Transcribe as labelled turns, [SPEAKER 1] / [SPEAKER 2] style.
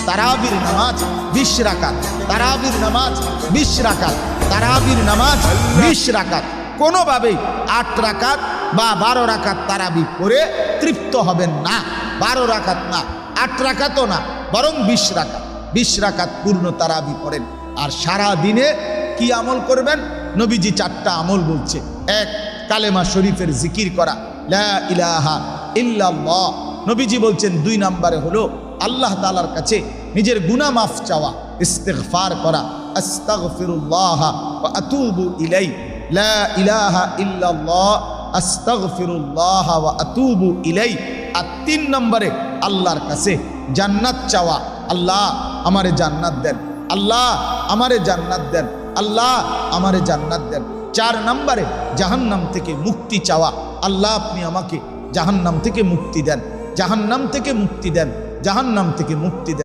[SPEAKER 1] তারাবির নামাজ 20 রাকাত, তারাবির নামাজ 20 রাকাত, তারাবির নামাজ 20 রাকাত। কোনোভাবেই 8 রাকাত বা 12 রাকাত তারাবি করে তৃপ্ত হবেন না। 12 রাকাত না, 8 রাকাতও না, বরং 20 রাকাত। 20 রাকাত পূর্ণ তারাবি পড়েন। আর সারা দিনে কি আমল করবেন? নবীজি 4টা আমল বলছে। 1, কালেমা শরীফের জিকির করা, লা ইলাহা ইল্লাল্লাহ। নবীজি বলছেন 2 নম্বরে হলো আল্লাহ তাআলার কাছে নিজের গুনাহ মাফ চাওয়া, ইস্তিগফার করা, আস্তাগফিরুল্লাহ ওয়া আতুবু ইলাই, লা ইলাহা ইল্লাল্লাহ আস্তাগফিরুল্লাহ ওয়া আতুবু ইলাই। আর 3 নম্বরে আল্লাহর কাছে জান্নাত চাওয়া, আল্লাহ আমারে জান্নাত দেন, আল্লাহ আমারে জান্নাত দেন, আল্লাহ আমারে জান্নাত দেন। 4 নম্বরে জাহান্নাম থেকে মুক্তি চাওয়া, আল্লাহ আপনি আমাকে জাহান্নাম থেকে মুক্তি দেন, জাহান্নাম থেকে মুক্তি দেন, জাহান্নাম থেকে মুক্তি দেন।